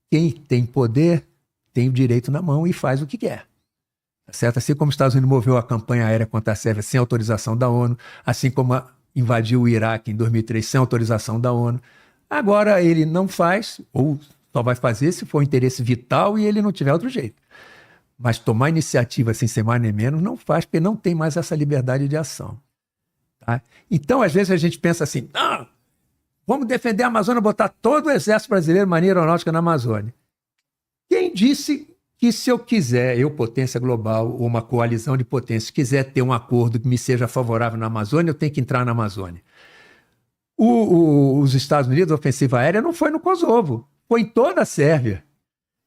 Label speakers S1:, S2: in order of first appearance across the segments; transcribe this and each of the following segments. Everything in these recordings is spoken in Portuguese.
S1: quem tem poder tem o direito na mão e faz o que quer. Certo? Assim como os Estados Unidos moveu a campanha aérea contra a Sérvia sem autorização da ONU, assim como invadiu o Iraque em 2003 sem autorização da ONU. Agora ele não faz, ou só vai fazer se for um interesse vital e ele não tiver outro jeito. Mas tomar iniciativa sem ser mais nem menos não faz, porque não tem mais essa liberdade de ação. Tá? Então, às vezes a gente pensa assim, vamos defender a Amazônia, botar todo o exército brasileiro em marinha aeronáutica na Amazônia. Quem disse que se eu quiser, eu, potência global, ou uma coalizão de potências, quiser ter um acordo que me seja favorável na Amazônia, eu tenho que entrar na Amazônia? Os Estados Unidos, a ofensiva aérea, não foi no Kosovo, foi em toda a Sérvia.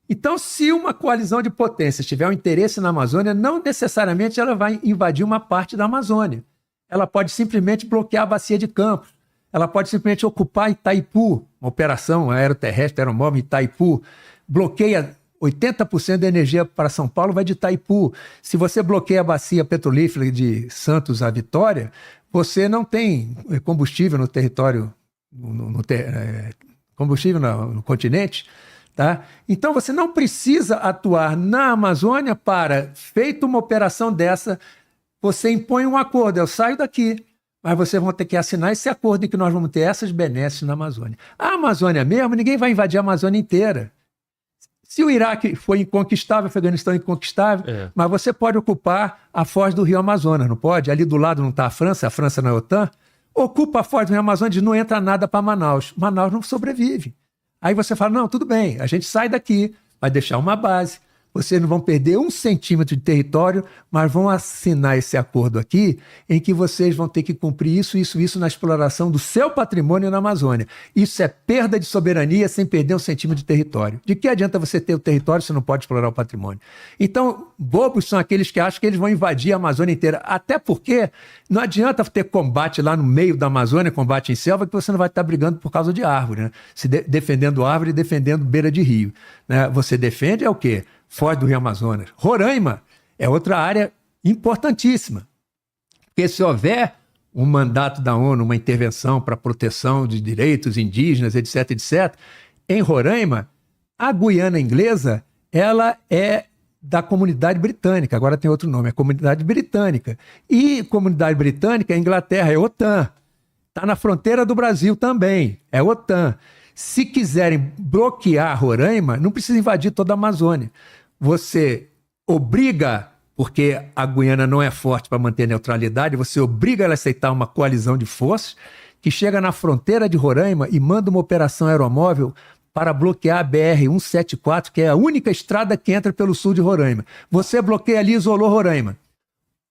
S1: Então, se uma coalizão de potências tiver um interesse na Amazônia, não necessariamente ela vai invadir uma parte da Amazônia. Ela pode simplesmente bloquear a bacia de Campos. Ela pode simplesmente ocupar Itaipu, uma operação aeroterrestre, aeromóvel em Itaipu, bloqueia 80% da energia para São Paulo vai de Itaipu. Se você bloqueia a bacia petrolífera de Santos a Vitória, você não tem combustível no território, combustível no continente. Tá? Então você não precisa atuar na Amazônia para, feita uma operação dessa, você impõe um acordo, eu saio daqui, mas vocês vão ter que assinar esse acordo em que nós vamos ter essas benesses na Amazônia. A Amazônia mesmo, ninguém vai invadir a Amazônia inteira. Se o Iraque foi inconquistável, o Afeganistão é inconquistável, mas você pode ocupar a foz do Rio Amazonas, não pode? Ali do lado não está a França na é OTAN, ocupa a foz do Rio Amazonas e não entra nada para Manaus. Manaus não sobrevive. Aí você fala, não, tudo bem, a gente sai daqui, vai deixar uma base, vocês não vão perder 1 centímetro de território, mas vão assinar esse acordo aqui, em que vocês vão ter que cumprir isso na exploração do seu patrimônio na Amazônia. Isso é perda de soberania sem perder 1 centímetro de território. De que adianta você ter o território se não pode explorar o patrimônio? Então, bobos são aqueles que acham que eles vão invadir a Amazônia inteira, até porque não adianta ter combate lá no meio da Amazônia, combate em selva, que você não vai estar brigando por causa de árvore, né? Defendendo árvore e defendendo beira de rio. Né? Você defende é o quê? Foz do Rio Amazonas. Roraima é outra área importantíssima. Porque se houver um mandato da ONU, uma intervenção para proteção de direitos indígenas, etc., etc., em Roraima, a Guiana Inglesa, ela é da comunidade britânica, agora tem outro nome, é comunidade britânica. E comunidade britânica, a Inglaterra, é OTAN. Está na fronteira do Brasil também, é OTAN. Se quiserem bloquear Roraima, não precisa invadir toda a Amazônia. Você obriga, porque a Guiana não é forte para manter a neutralidade, você obriga ela a aceitar uma coalizão de forças que chega na fronteira de Roraima e manda uma operação aeromóvel para bloquear a BR-174, que é a única estrada que entra pelo sul de Roraima. Você bloqueia ali e isolou Roraima.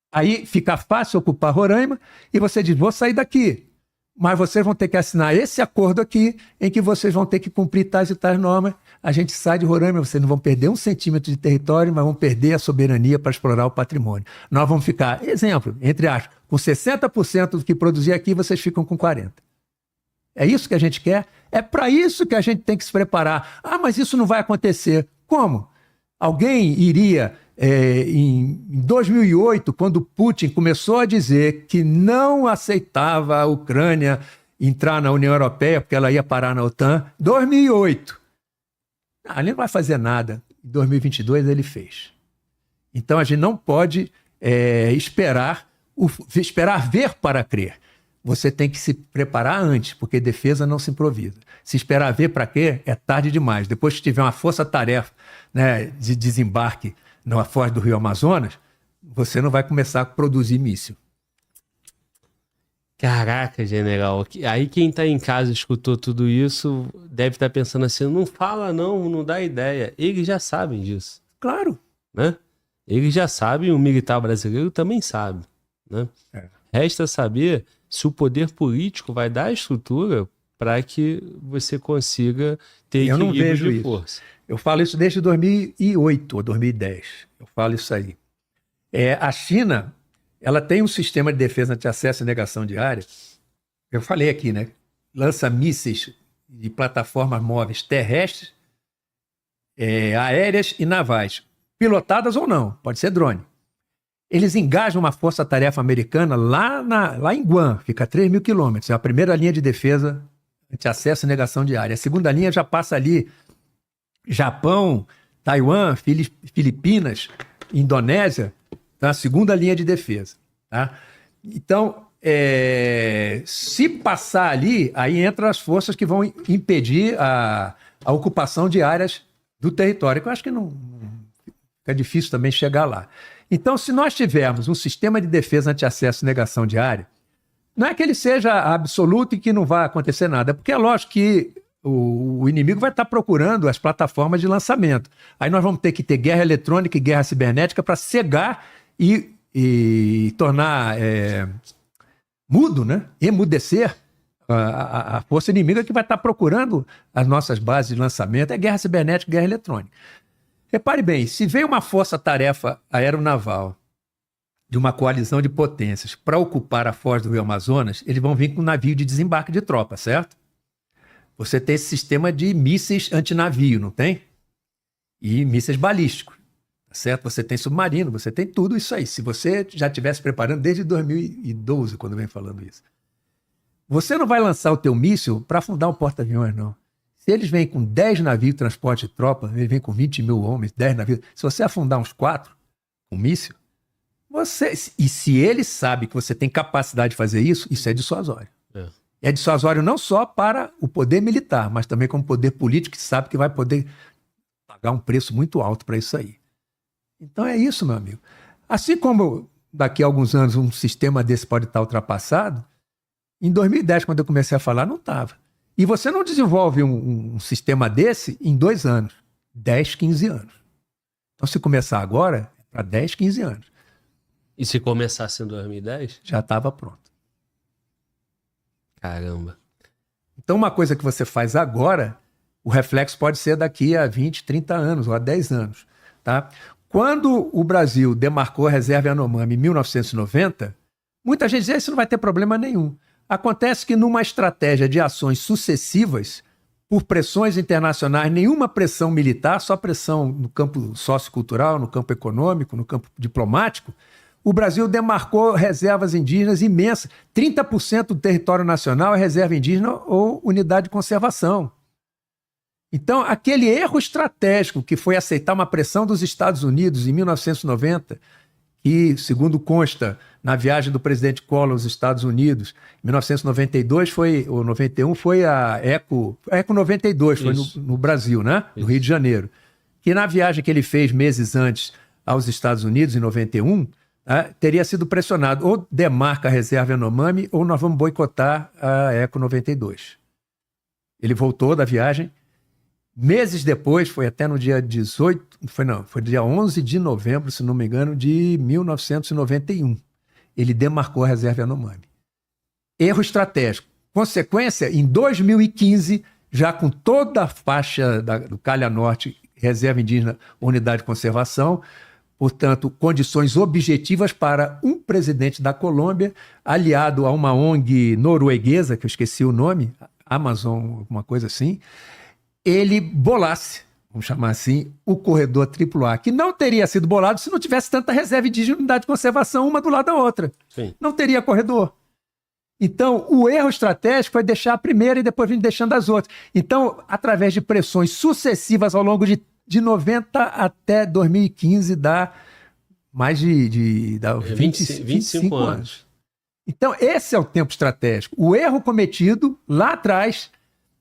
S1: Aí fica fácil ocupar Roraima e você diz, vou sair daqui. Mas vocês vão ter que assinar esse acordo aqui, em que vocês vão ter que cumprir tais e tais normas. A gente sai de Roraima, vocês não vão perder 1 centímetro de território, mas vão perder a soberania para explorar o patrimônio. Nós vamos ficar, exemplo, entre aspas, com 60% do que produzir aqui, vocês ficam com 40%. É isso que a gente quer? É para isso que a gente tem que se preparar. Ah, mas isso não vai acontecer. Como? Alguém iria... em 2008, quando Putin começou a dizer que não aceitava a Ucrânia entrar na União Europeia, porque ela ia parar na OTAN, 2008. Ele não vai fazer nada. Em 2022 ele fez. Então a gente não pode esperar ver para crer. Você tem que se preparar antes, porque defesa não se improvisa. Se esperar ver para crer, é tarde demais. Depois que tiver uma força-tarefa, né, de desembarque na foz do Rio Amazonas, você não vai começar a produzir míssil.
S2: Caraca, general. Aí quem está em casa escutou tudo isso deve estar pensando assim, não fala não dá ideia. Eles já sabem disso.
S1: Claro.
S2: Né? Eles já sabem, o militar brasileiro também sabe. Né? Resta saber se o poder político vai dar a estrutura para que você consiga ter equilíbrio de força.
S1: Eu falo isso desde 2008 ou 2010. Eu falo isso aí. A China, ela tem um sistema de defesa anti-acesso e negação de área. Eu falei aqui, né? Lança mísseis de plataformas móveis terrestres, aéreas e navais, pilotadas ou não, pode ser drone. Eles engajam uma força-tarefa americana lá em Guam, fica a 3.000 quilômetros. É a primeira linha de defesa anti-acesso e negação de área. A segunda linha já passa ali Japão, Taiwan, Filipinas, Indonésia, tá? Segunda linha de defesa. Tá? Então, se passar ali, aí entram as forças que vão impedir a ocupação de áreas do território, que eu acho que não é difícil também chegar lá. Então, se nós tivermos um sistema de defesa anti-acesso e negação de área, não é que ele seja absoluto e que não vai acontecer nada, porque é lógico que o inimigo vai estar procurando as plataformas de lançamento. Aí nós vamos ter que ter guerra eletrônica e guerra cibernética para cegar e tornar mudo, né? Emudecer a força inimiga que vai estar procurando as nossas bases de lançamento. É guerra cibernética e guerra eletrônica. Repare bem, se vem uma força-tarefa aeronaval de uma coalizão de potências para ocupar a foz do Rio Amazonas, eles vão vir com um navio de desembarque de tropa, certo? Você tem esse sistema de mísseis antinavio, não tem? E mísseis balísticos, certo? Você tem submarino, você tem tudo isso aí. Se você já estivesse preparando desde 2012, quando vem falando isso. Você não vai lançar o teu míssil para afundar um porta-aviões, não. Se eles vêm com 10 navios de transporte de tropa, eles vêm com 20 mil homens, 10 navios. Se você afundar uns 4 com míssil, e se ele sabe que você tem capacidade de fazer isso é dissuasório. É dissuasório não só para o poder militar, mas também como poder político, que sabe que vai poder pagar um preço muito alto para isso aí. Então é isso, meu amigo. Assim como daqui a alguns anos um sistema desse pode estar ultrapassado, em 2010, quando eu comecei a falar, não estava. E você não desenvolve um sistema desse em 2 anos, 10, 15 anos. Então, se começar agora, é para 10, 15 anos.
S2: E se começasse em 2010?
S1: Já estava pronto.
S2: Caramba.
S1: Então, uma coisa que você faz agora, o reflexo pode ser daqui a 20, 30 anos ou a 10 anos. Tá? Quando o Brasil demarcou a reserva Yanomami em 1990, muita gente dizia que isso não vai ter problema nenhum. Acontece que numa estratégia de ações sucessivas, por pressões internacionais, nenhuma pressão militar, só pressão no campo sociocultural, no campo econômico, no campo diplomático, o Brasil demarcou reservas indígenas imensas. 30% do território nacional é reserva indígena ou unidade de conservação. Então, aquele erro estratégico que foi aceitar uma pressão dos Estados Unidos em 1990, que, segundo consta, na viagem do presidente Collor aos Estados Unidos, em 1992 ou 91, foi a Eco 92, foi no Brasil, né? No Rio de Janeiro. Que na viagem que ele fez meses antes aos Estados Unidos, em 91, teria sido pressionado, ou demarca a reserva Yanomami, ou nós vamos boicotar a Eco 92. Ele voltou da viagem. Meses depois, foi até no dia 18, foi dia 11 de novembro, se não me engano, de 1991. Ele demarcou a reserva Yanomami. Erro estratégico. Consequência, em 2015, já com toda a faixa do Calha Norte, reserva indígena, unidade de conservação, portanto, condições objetivas para um presidente da Colômbia, aliado a uma ONG norueguesa, que eu esqueci o nome, Amazon, alguma coisa assim, ele bolasse, vamos chamar assim, o corredor AAA, que não teria sido bolado se não tivesse tanta reserva indígena e unidade de conservação uma do lado da outra. Sim. Não teria corredor. Então, o erro estratégico foi deixar a primeira e depois vir deixando as outras. Então, através de pressões sucessivas ao longo de 90 até 2015, dá mais de 25 anos. Então, esse é o tempo estratégico. O erro cometido lá atrás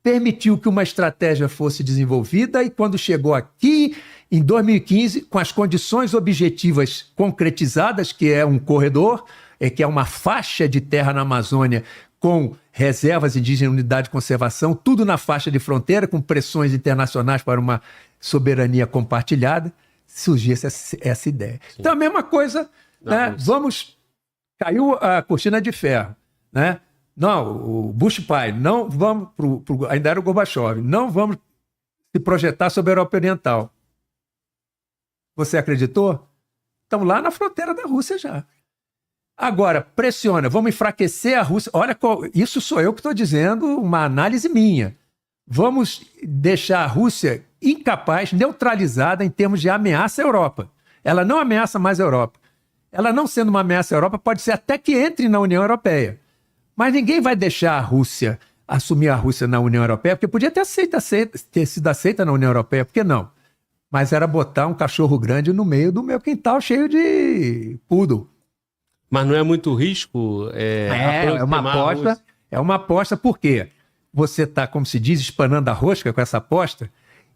S1: permitiu que uma estratégia fosse desenvolvida e quando chegou aqui, em 2015, com as condições objetivas concretizadas, que é um corredor, que é uma faixa de terra na Amazônia com reservas indígenas, unidade de conservação, tudo na faixa de fronteira, com pressões internacionais para uma soberania compartilhada, surgiu essa ideia. Sim. Então, a mesma coisa, né? Caiu a cortina de ferro, né? Não, o Bush pai, não vamos ainda era o Gorbachev, não vamos se projetar sobre a Europa Oriental. Você acreditou? Estamos lá na fronteira da Rússia já. Agora, pressiona, vamos enfraquecer a Rússia. Olha, isso sou eu que estou dizendo, uma análise minha. Vamos deixar a Rússia incapaz, neutralizada em termos de ameaça à Europa. Ela não ameaça mais a Europa. Ela não sendo uma ameaça à Europa, pode ser até que entre na União Europeia. Mas ninguém vai deixar a Rússia assumir a Rússia na União Europeia, porque podia ter sido aceita na União Europeia, por que não? Mas era botar um cachorro grande no meio do meu quintal cheio de poodle.
S2: Mas não é muito risco?
S1: É uma aposta porque você está, como se diz, espanando a rosca com essa aposta,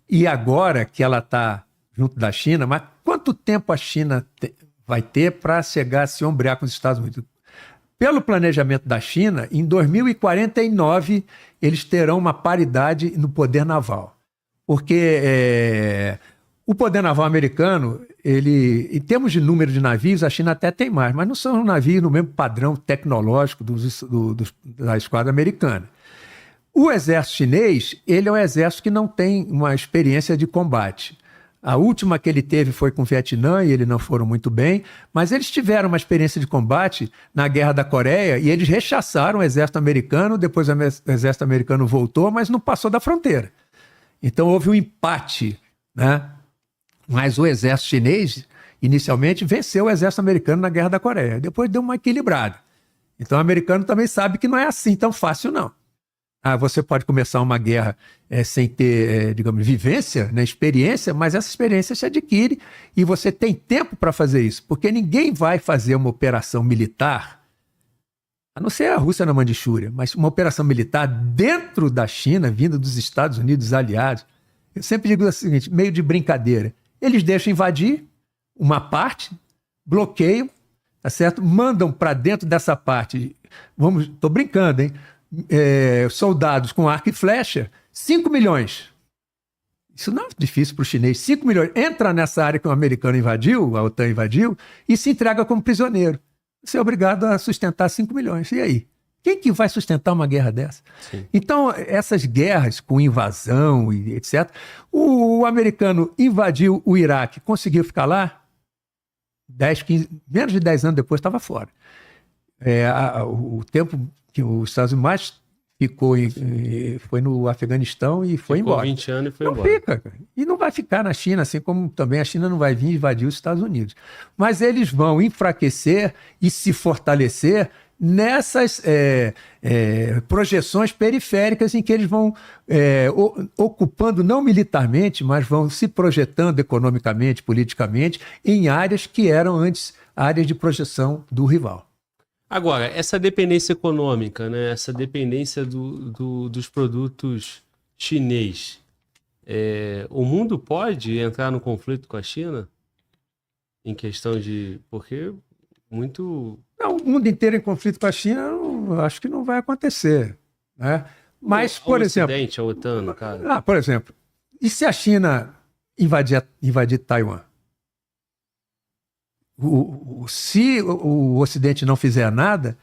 S1: e agora que ela está junto da China, mas quanto tempo a China vai ter para chegar a se ombrear com os Estados Unidos? Pelo planejamento da China, em 2049, eles terão uma paridade no poder naval. Porque o poder naval americano, em termos de número de navios, a China até tem mais, mas não são navios no mesmo padrão tecnológico da esquadra americana. O exército chinês, ele é um exército que não tem uma experiência de combate. A última que ele teve foi com o Vietnã e eles não foram muito bem, mas eles tiveram uma experiência de combate na Guerra da Coreia e eles rechaçaram o exército americano, depois o exército americano voltou, mas não passou da fronteira. Então houve um empate, né? Mas o exército chinês, inicialmente, venceu o exército americano na Guerra da Coreia. Depois deu uma equilibrada. Então o americano também sabe que não é assim tão fácil, não. Você pode começar uma guerra sem ter, digamos, vivência, né, experiência, mas essa experiência se adquire e você tem tempo para fazer isso, porque ninguém vai fazer uma operação militar, a não ser a Rússia na Manchúria, mas uma operação militar dentro da China, vinda dos Estados Unidos aliados. Eu sempre digo o seguinte, meio de brincadeira, eles deixam invadir uma parte, bloqueiam, tá certo? Mandam para dentro dessa parte, estou brincando, hein? Soldados com arco e flecha, 5 milhões. Isso não é difícil para o chinês. 5 milhões. Entra nessa área que o americano invadiu, a OTAN invadiu, e se entrega como prisioneiro. Você é obrigado a sustentar 5 milhões. E aí? Quem que vai sustentar uma guerra dessa? Sim. Então, essas guerras com invasão e etc. O americano invadiu o Iraque, conseguiu ficar lá, 10, 15, menos de 10 anos depois estava fora. O tempo que os Estados Unidos mais ficou foi no Afeganistão e foi embora.
S2: 20 anos e foi
S1: não
S2: embora.
S1: Fica, e não vai ficar na China, assim como também a China não vai vir invadir os Estados Unidos. Mas eles vão enfraquecer e se fortalecer nessas projeções periféricas em que eles vão ocupando, não militarmente, mas vão se projetando economicamente, politicamente, em áreas que eram antes áreas de projeção do rival.
S2: Agora, essa dependência econômica, né? Essa dependência dos produtos chinês, o mundo pode entrar no conflito com a China? Em questão de... Porque muito...
S1: Não, o mundo inteiro em conflito com a China, eu acho que não vai acontecer, né? Mas, por exemplo...
S2: a OTAN, no caso.
S1: Por exemplo, e se a China invadir Taiwan? Se o Ocidente não fizer nada,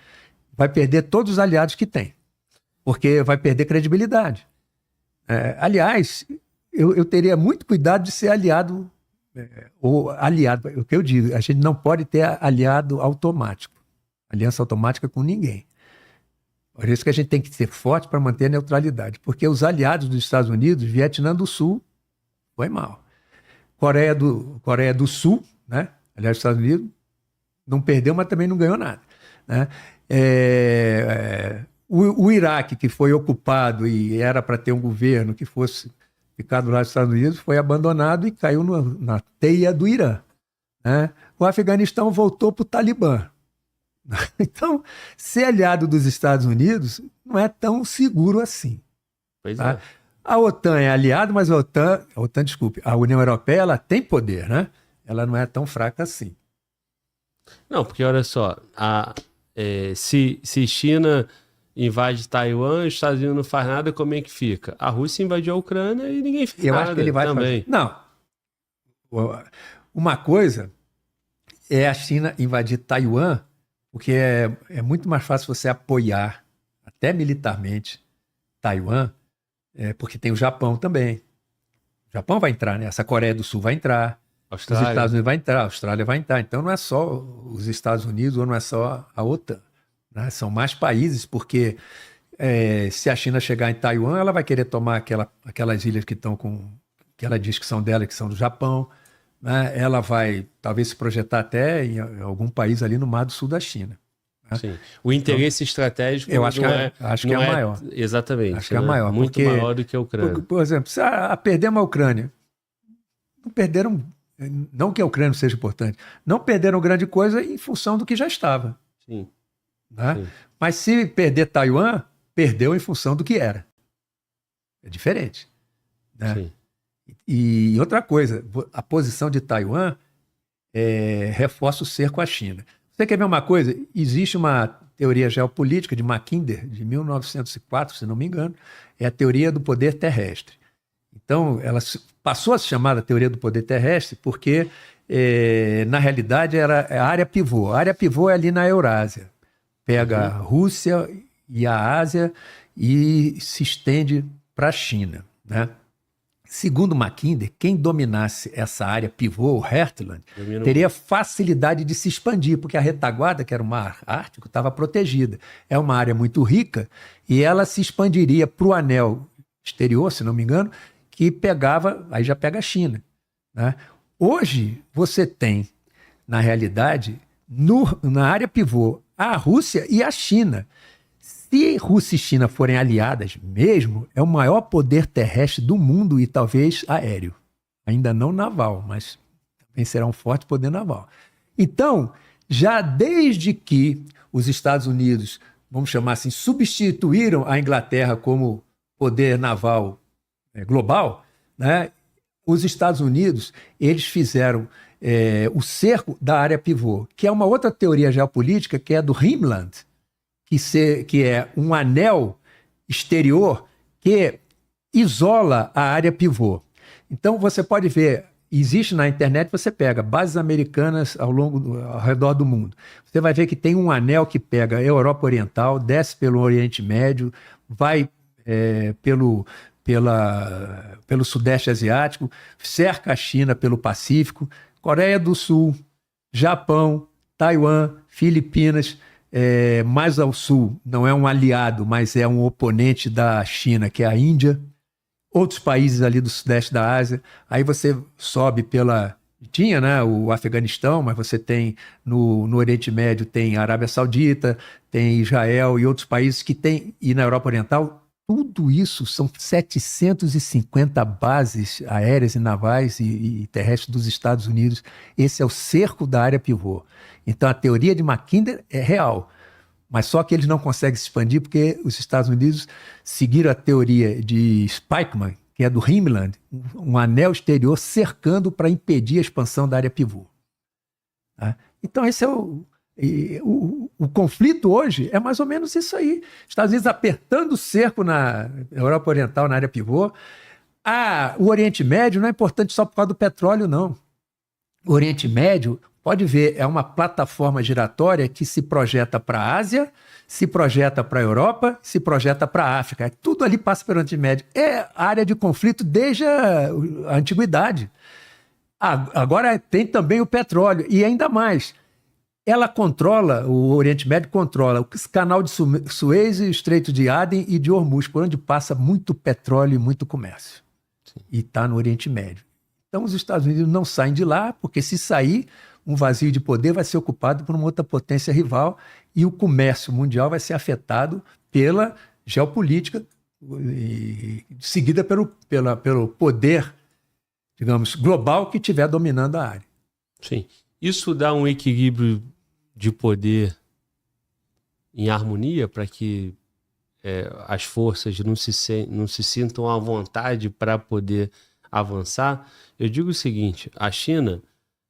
S1: vai perder todos os aliados que tem, porque vai perder credibilidade. Aliás, eu teria muito cuidado de ser aliado, ou aliado, o que eu digo, a gente não pode ter aliado automático, aliança automática com ninguém. Por isso que a gente tem que ser forte para manter a neutralidade, porque os aliados dos Estados Unidos, Vietnã do Sul, foi mal. Coreia do Sul, né? Aliás, os Estados Unidos não perdeu, mas também não ganhou nada, né? O Iraque, que foi ocupado e era para ter um governo que fosse ficar do lado dos Estados Unidos, foi abandonado e caiu na teia do Irã, né? O Afeganistão voltou para o Talibã. Então, ser aliado dos Estados Unidos não é tão seguro assim.
S2: Pois
S1: tá? A OTAN é aliada, mas a União Europeia ela tem poder, né? Ela não é tão fraca assim.
S2: Não, porque olha só, se China invade Taiwan, os Estados Unidos não faz nada, como é que fica? A Rússia invadiu a Ucrânia e ninguém fez nada.
S1: Eu acho que ele vai
S2: também.
S1: fazer. Não. Uma coisa é a China invadir Taiwan, porque é muito mais fácil você apoiar, até militarmente, Taiwan, porque tem o Japão também. O Japão vai entrar, né? Essa Coreia do Sul vai entrar. Os Estados Unidos vai entrar, a Austrália vai entrar. Então não é só os Estados Unidos ou não é só a OTAN, né? São mais países, porque se a China chegar em Taiwan, ela vai querer tomar aquelas ilhas que estão que ela diz que são dela, que são do Japão, né? Ela vai talvez se projetar até em algum país ali no Mar do Sul da China.
S2: Sim. O interesse estratégico
S1: eu acho que é maior.
S2: Exatamente.
S1: Acho que é maior.
S2: Muito
S1: porque,
S2: maior do que a Ucrânia.
S1: Por exemplo, se perdemos a Ucrânia, não perderam, não que a Ucrânia seja importante, não perderam grande coisa em função do que já estava.
S2: Sim.
S1: Né?
S2: Sim.
S1: Mas se perder Taiwan, perdeu em função do que era. É diferente. Né?
S2: Sim.
S1: E outra coisa, a posição de Taiwan reforça o cerco à China. Você quer ver uma coisa? Existe uma teoria geopolítica de Mackinder, de 1904, se não me engano, é a teoria do poder terrestre. Então, ela passou a se chamar a teoria do poder terrestre porque, na realidade, era a área pivô. A área pivô é ali na Eurásia. Pega a Rússia e a Ásia e se estende para a China. Né? Segundo Mackinder, quem dominasse essa área pivô, o Heartland, teria facilidade de se expandir, porque a retaguarda, que era o Mar Ártico, estava protegida. É uma área muito rica e ela se expandiria para o anel exterior, se não me engano, que pegava, aí já pega a China. Né? Hoje, você tem, na realidade, na área pivô, a Rússia e a China. Se Rússia e China forem aliadas mesmo, é o maior poder terrestre do mundo e talvez aéreo. Ainda não naval, mas também será um forte poder naval. Então, já desde que os Estados Unidos, vamos chamar assim, substituíram a Inglaterra como poder naval global, né, os Estados Unidos eles fizeram o cerco da área pivô, que é uma outra teoria geopolítica, que é do Rhineland, que é um anel exterior que isola a área pivô. Então você pode ver, existe na internet, você pega bases americanas ao redor do mundo. Você vai ver que tem um anel que pega a Europa Oriental, desce pelo Oriente Médio, vai pelo Sudeste Asiático, cerca a China pelo Pacífico, Coreia do Sul, Japão, Taiwan, Filipinas. Mais ao sul, não é um aliado, mas é um oponente da China, que é a Índia, outros países ali do sudeste da Ásia. Aí você sobe tinha, né, o Afeganistão, mas você tem no Oriente Médio tem a Arábia Saudita, tem Israel e outros países que tem, e na Europa Oriental, tudo isso são 750 bases aéreas e navais e terrestres dos Estados Unidos. Esse é o cerco da área pivô. Então a teoria de Mackinder é real, mas só que eles não conseguem se expandir porque os Estados Unidos seguiram a teoria de Spikeman, que é do Rhineland, um anel exterior cercando para impedir a expansão da área pivô. Tá? Então esse é o conflito hoje é mais ou menos isso aí. Estados Unidos apertando o cerco na Europa Oriental, na área pivô. O Oriente Médio não é importante só por causa do petróleo, não. O Oriente Médio, pode ver, é uma plataforma giratória que se projeta para a Ásia, se projeta para a Europa, se projeta para a África. Tudo ali passa pelo Oriente Médio. É área de conflito desde a antiguidade. Agora tem também o petróleo, e ainda mais. Ela controla, o Oriente Médio controla o canal de Suez, o Estreito de Aden e de Hormuz, por onde passa muito petróleo e muito comércio. Sim. E está no Oriente Médio. Então os Estados Unidos não saem de lá, porque se sair, um vazio de poder vai ser ocupado por uma outra potência rival e o comércio mundial vai ser afetado pela geopolítica, seguida pelo poder, digamos, global que estiver dominando a área.
S2: Sim. Isso dá um equilíbrio de poder em harmonia para que as forças não se sintam à vontade para poder avançar? Eu digo o seguinte, a China,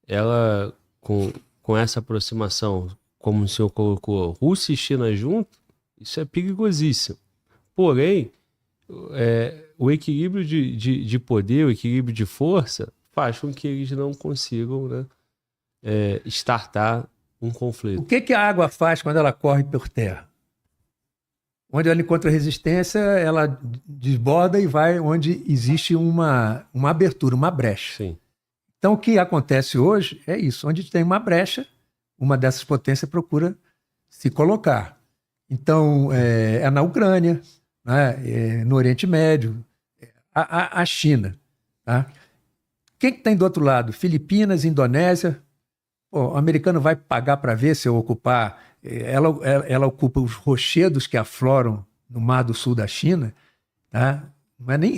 S2: ela com essa aproximação, como o senhor colocou, Rússia e China junto, isso é perigosíssimo. Porém, o equilíbrio de poder, o equilíbrio de força, faz com que eles não consigam, né, startar um conflito.
S1: O que a água faz quando ela corre por terra? Onde ela encontra resistência, ela desborda e vai onde existe uma abertura, uma brecha.
S2: Sim.
S1: Então, o que acontece hoje é isso. Onde tem uma brecha, uma dessas potências procura se colocar. Então, é na Ucrânia, né? No Oriente Médio, a China. Tá? Quem que tem do outro lado? Filipinas, Indonésia, o americano vai pagar para ver se eu ocupar. Ela ocupa os rochedos que afloram no Mar do Sul da China, tá?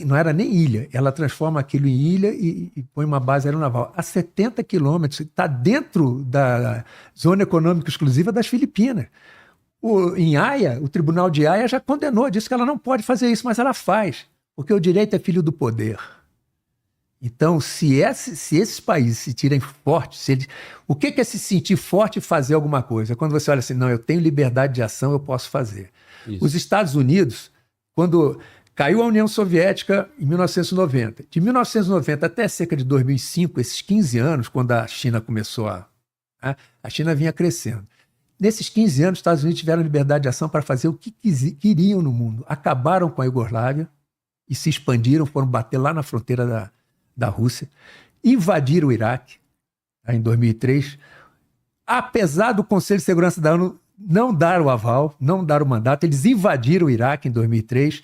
S1: Não era nem ilha. Ela transforma aquilo em ilha e põe uma base aeronaval a 70 quilômetros. Está dentro da zona econômica exclusiva das Filipinas. Em Haia, o Tribunal de Haia já condenou, disse que ela não pode fazer isso, mas ela faz, porque o direito é filho do poder. Então, se esses países se tirem fortes, o que é se sentir forte e fazer alguma coisa? Quando você olha assim, não, eu tenho liberdade de ação, eu posso fazer. Isso. Os Estados Unidos, quando caiu a União Soviética em 1990, de 1990 até cerca de 2005, esses 15 anos, quando a China começou a China vinha crescendo. Nesses 15 anos, os Estados Unidos tiveram liberdade de ação para fazer o que queriam no mundo. Acabaram com a Iugoslávia e se expandiram, foram bater lá na fronteira da Rússia, invadiram o Iraque em 2003, apesar do Conselho de Segurança da ONU não dar o aval, não dar o mandato, eles invadiram o Iraque em 2003,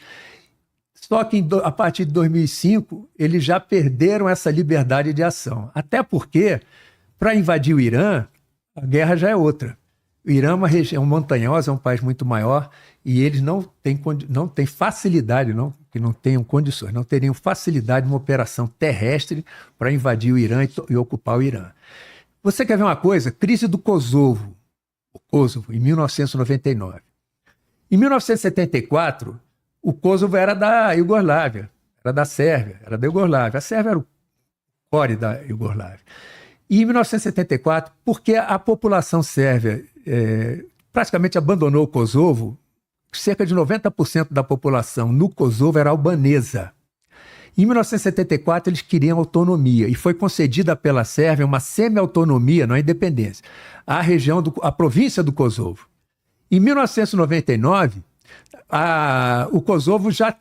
S1: só que a partir de 2005 eles já perderam essa liberdade de ação, até porque para invadir o Irã, a guerra já é outra. O Irã é uma região montanhosa, é um país muito maior, e eles não têm facilidade, que não tenham condições, não teriam facilidade de uma operação terrestre para invadir o Irã e ocupar o Irã. Você quer ver uma coisa? Crise do Kosovo, em 1999. Em 1974, o Kosovo era da Iugoslávia, era da Sérvia, era da Iugoslávia. A Sérvia era o core da Iugoslávia. E em 1974, porque a população sérvia praticamente abandonou o Kosovo, cerca de 90% da população no Kosovo era albanesa. Em 1974, eles queriam autonomia e foi concedida pela Sérvia uma semi-autonomia, não a independência, a província do Kosovo. Em 1999, o Kosovo já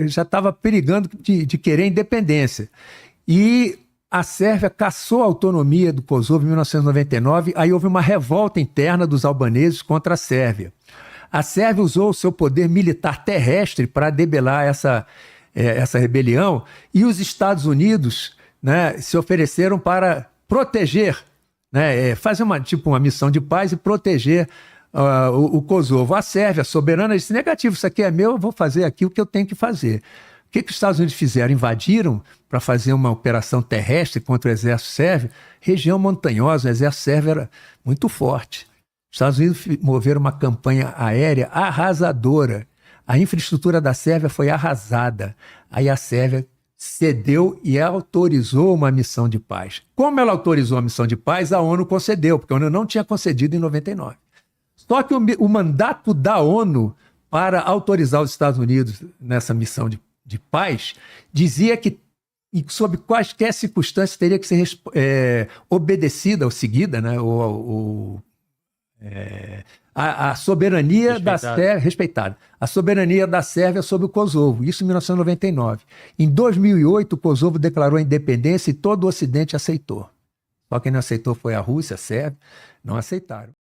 S1: estava perigando de querer independência. E a Sérvia cassou a autonomia do Kosovo em 1999, aí houve uma revolta interna dos albaneses contra a Sérvia. A Sérvia usou o seu poder militar terrestre para debelar essa rebelião, e os Estados Unidos, né, se ofereceram para proteger, né, fazer uma missão de paz e proteger o Kosovo. A Sérvia soberana disse, negativo, isso aqui é meu, eu vou fazer aqui o que eu tenho que fazer. O que os Estados Unidos fizeram? Invadiram para fazer uma operação terrestre contra o exército sérvio, região montanhosa, o exército sérvio era muito forte. Os Estados Unidos moveram uma campanha aérea arrasadora. A infraestrutura da Sérvia foi arrasada. Aí a Sérvia cedeu e autorizou uma missão de paz. Como ela autorizou a missão de paz, a ONU concedeu, porque a ONU não tinha concedido em 99. Só que o mandato da ONU para autorizar os Estados Unidos nessa missão de paz dizia que, sob quaisquer circunstâncias, teria que ser obedecida ou seguida, né, a soberania da Sérvia, respeitada, a soberania da Sérvia sobre o Kosovo, isso em 1999. Em 2008, o Kosovo declarou a independência e todo o Ocidente aceitou. Só quem não aceitou foi a Rússia, a Sérvia, não aceitaram.